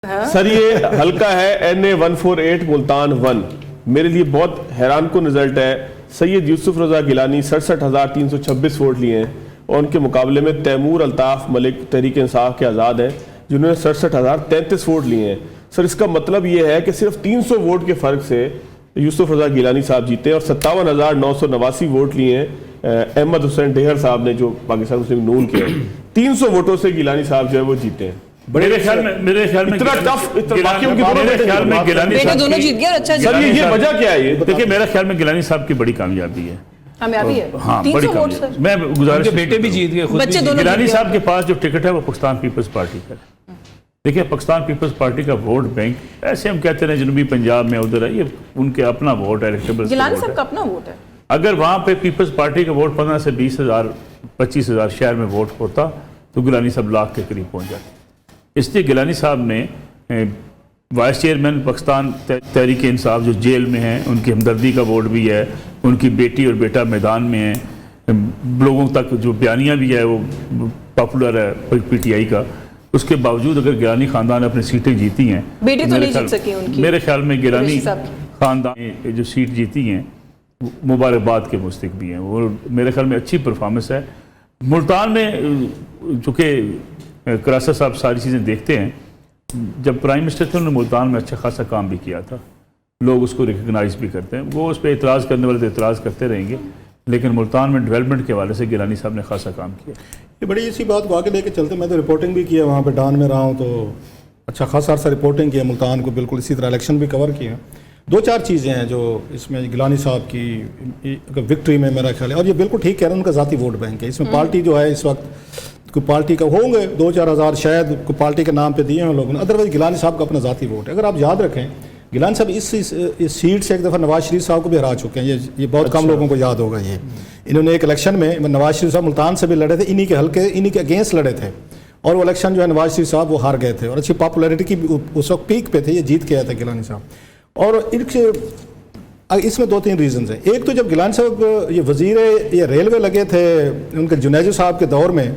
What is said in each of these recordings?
سر یہ حلقہ ہے NA148 ملتان 1. میرے لیے بہت حیران کن رزلٹ ہے. سید یوسف رضا گیلانی 67,326 ووٹ لیے ہیں اور ان کے مقابلے میں تیمور الطاف ملک تحریک انصاف کے آزاد ہیں جنہوں نے 67,033 ووٹ لیے ہیں. سر اس کا مطلب یہ ہے کہ صرف 300 ووٹ کے فرق سے یوسف رضا گیلانی صاحب جیتے ہیں اور 57,989 ووٹ لیے ہیں احمد حسین ڈہر صاحب نے جو پاکستان مسلم نون کے ہیں. 300 ووٹوں سے گیلانی صاحب جو ہے وہ جیتے ہیں. میرے خیال میں یہ وجہ کیا ہے؟ یہ دیکھیں میرا خیال میں گیلانی صاحب کی بڑی کامیابی ہے. ہاں بڑی کامیابی. میں گزارش بیٹے بھی جیت گئے. گیلانی صاحب کے پاس جو ٹکٹ ہے وہ پاکستان پیپلز پارٹی کا ہے. دیکھیں پاکستان پیپلز پارٹی کا ووٹ بینک ایسے ہم کہتے ہیں جنوبی پنجاب میں ادھر ہے، یہ ان کے اپنا ووٹ ہے. گیلانی صاحب کا اپنا ووٹ ہے. اگر وہاں پہ پیپلز پارٹی کا ووٹ 15 سے 20,000 25,000 شہر میں ووٹ ہوتا تو گیلانی صاحب لاکھ کے قریب پہنچ جاتے. اس لیے گیلانی صاحب نے وائس چیئرمین پاکستان تحریک انصاف جو جیل میں ہیں ان کی ہمدردی کا ووٹ بھی ہے، ان کی بیٹی اور بیٹا میدان میں ہیں، لوگوں تک جو بیانیہ بھی ہے وہ پاپولر ہے پی ٹی آئی کا. اس کے باوجود اگر گیلانی خاندان نے اپنی سیٹیں جیتی ہیں، بیٹی تو نہیں جیت سکی ان کی. میرے خیال میں گیلانی خاندان نے جو سیٹ جیتی ہیں مبارکباد کے مستحق بھی ہیں. وہ میرے خیال میں اچھی پرفارمنس ہے. ملتان میں چونکہ کراسا صاحب ساری چیزیں دیکھتے ہیں، جب پرائم منسٹر تھے انہوں نے ملتان میں اچھا خاصا کام بھی کیا تھا، لوگ اس کو ریکگنائز بھی کرتے ہیں. وہ اس پہ اعتراض کرنے والے تو اعتراض کرتے رہیں گے، لیکن ملتان میں ڈیولپمنٹ کے حوالے سے گیلانی صاحب نے خاصا کام کیا. یہ بڑی اسی بات کو آگے لے کے چلتے. میں تو رپورٹنگ بھی کیا وہاں پہ ڈان میں رہا ہوں، تو اچھا خاصا عرصہ رپورٹنگ کیا ملتان کو، بالکل اسی طرح الیکشن بھی کور کیا. 2-4 چیزیں ہیں جو اس میں گیلانی صاحب کی وکٹری میں میرا خیال ہے، اور یہ بالکل ٹھیک کہہ رہے ہیں ان کا ذاتی ووٹ بینک ہے. اس میں پارٹی جو ہے اس وقت کوئی پارٹی کا ہوں گے 2-4 ہزار شاید کوئی پارٹی کے نام پہ دیے ہیں لوگوں نے، ادروائز گیلانی صاحب کا اپنا ذاتی ووٹ ہے. اگر آپ یاد رکھیں گیلانی صاحب اس سیٹ سے ایک دفعہ نواز شریف صاحب کو بھی ہرا چکے ہیں. یہ بہت کم لوگوں کو یاد ہوگا. یہ انہوں نے ایک الیکشن میں نواز شریف صاحب ملتان سے بھی لڑے تھے، انہی کے حلقے انہی کے اگینسٹ لڑے تھے، اور وہ الیکشن جو ہے نواز شریف صاحب وہ ہار گئے تھے، اور اچھی پاپولیرٹی کی اس وقت پیک پہ تھے، یہ جیت کے آئے تھے گیلانی صاحب. اور اس میں 2-3 ریزنز ہیں. ایک تو جب گیلانی صاحب یہ وزیر یہ ریلوے لگے تھے ان کے جنیجو صاحب کے دور میں،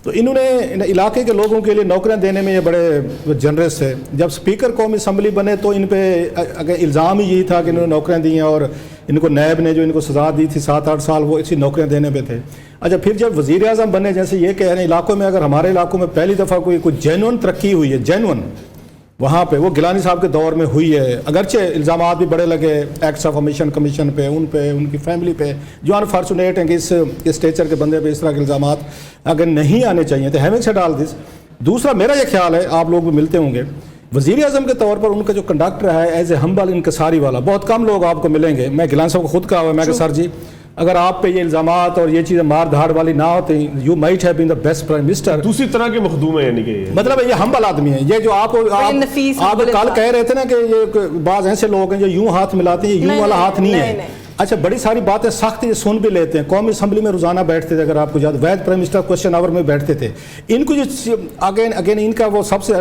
تو انہوں نے علاقے کے لوگوں کے لیے نوکریاں دینے میں یہ بڑے جنرس تھے. جب اسپیکر قومی اسمبلی بنے تو ان پہ اگر الزام ہی یہی تھا کہ انہوں نے نوکریاں دی ہیں، اور ان کو نیب نے جو ان کو سزا دی تھی 7-8 سال وہ اسی نوکریاں دینے پہ تھے. اچھا پھر جب وزیر اعظم بنے، جیسے یہ کہہ رہے ہیں علاقوں میں، اگر ہمارے علاقوں میں پہلی دفعہ کوئی جینون ترقی ہوئی ہے، جینون وہاں پہ وہ گیلانی صاحب کے دور میں ہوئی ہے. اگرچہ الزامات بھی بڑے لگے ایکٹس آف امیشن کمیشن پہ، ان کی فیملی پہ، جو انفارچونیٹ ہیں کہ اس اسٹیچر کے بندے پہ اس طرح کے الزامات اگر نہیں آنے چاہیے تھے. ہیونگ سیڈ آل دس، دوسرا میرا یہ خیال ہے، آپ لوگ بھی ملتے ہوں گے، وزیر اعظم کے طور پر ان کا جو کنڈکٹ رہا ہے ایز اے ہمبل انکساری والا، بہت کم لوگ آپ کو ملیں گے. میں گیلانی صاحب کو خود کہا ہوا میں کہ سر جی اگر آپ پہ یہ الزامات اور یہ چیزیں مار دھاڑ والی نہ ہوتی، you might have been the best prime minister. دوسری طرح کے مخدوم ہیں، یعنی کہ مطلب یہ ہمبل آدمی ہیں. یہ جو آپ کل کہہ رہے تھے نا کہ یہ بعض ایسے لوگ ہیں جو یوں ہاتھ ملاتے ہیں، یوں والا ہاتھ نہیں ہے. اچھا بڑی ساری باتیں سخت یہ سن بھی لیتے ہیں. قومی اسمبلی میں روزانہ بیٹھتے تھے، اگر آپ کو یاد وائس پرائم منسٹر کوشچن آور میں بیٹھتے تھے. ان کو جو اگین ان کا وہ سب سے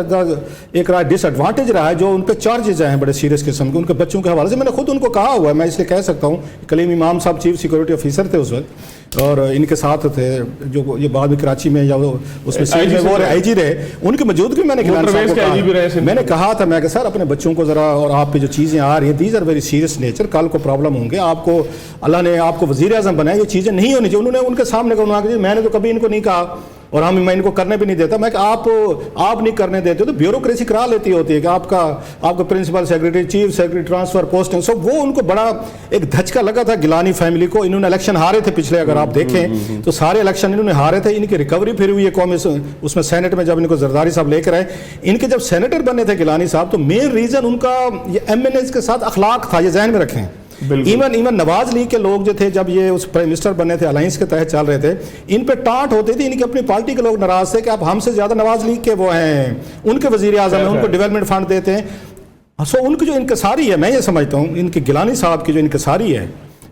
ایک ڈس ایڈوانٹیج رہا ہے، جو ان پہ چارجز ہیں بڑے سیریس قسم کے ان کے بچوں کے حوالے سے. میں نے خود ان کو کہا ہوا ہے، میں اس لیے کہہ سکتا ہوں، کلیم امام صاحب چیف سیکورٹی آفیسر تھے اس وقت، اور ان کے ساتھ تھے جو یہ بعد میں کراچی میں یا اس میں وہ آئی جی رہے، ان کی موجودگی میں نے کہا تھا میں کہ سر اپنے بچوں کو ذرا، اور آپ پہ جو چیزیں آ رہی ہیں these are very serious nature, کل کو پرابلم ہوں گے. آپ کو اللہ نے آپ کو وزیر اعظم بنایا، یہ چیزیں نہیں ہونی چاہیے. انہوں نے ان کے سامنے کہا کہ میں نے تو کبھی ان کو نہیں کہا، اور میں ان کو کرنے بھی نہیں دیتا. میں کہ آپ نہیں کرنے دیتے تو بیوروکریسی کرا لیتی ہوتی ہے کہ آپ کا principal secretary, chief secretary, transfer posting سب. وہ ان کو بڑا ایک دھچکا لگا تھا گیلانی فیملی کو. انہوں نے الیکشن ہارے تھے پچھلے، اگر آپ دیکھیں تو سارے الیکشن انہوں نے ہارے تھے. ان کی ریکوری پھر ہوئی ہے قومی اس میں سینٹ میں، جب ان کو زرداری صاحب لے کر آئے. ان کے جب سینیٹر بنے تھے گیلانی صاحب، تو مین ریزن ان کا یہ ایم این ایز کے ساتھ اخلاق تھا. یہ ذہن میں رکھیں. ایون نواز لیگ کے لوگ جو تھے جب یہ اس پرائم منسٹر بنے تھے، الائنس کے تحت چل رہے تھے، ان پہ ٹانٹ ہوتی تھی. ان کی اپنی پارٹی کے لوگ ناراض تھے کہ آپ ہم سے زیادہ نواز لیگ کے وہ ہیں، ان کے وزیر اعظم ہیں، ان کو ڈیولپمنٹ فنڈ دیتے ہیں. سو ان کی جو انکساری ہے، میں یہ سمجھتا ہوں ان کی گیلانی صاحب کی جو انکساری ہے،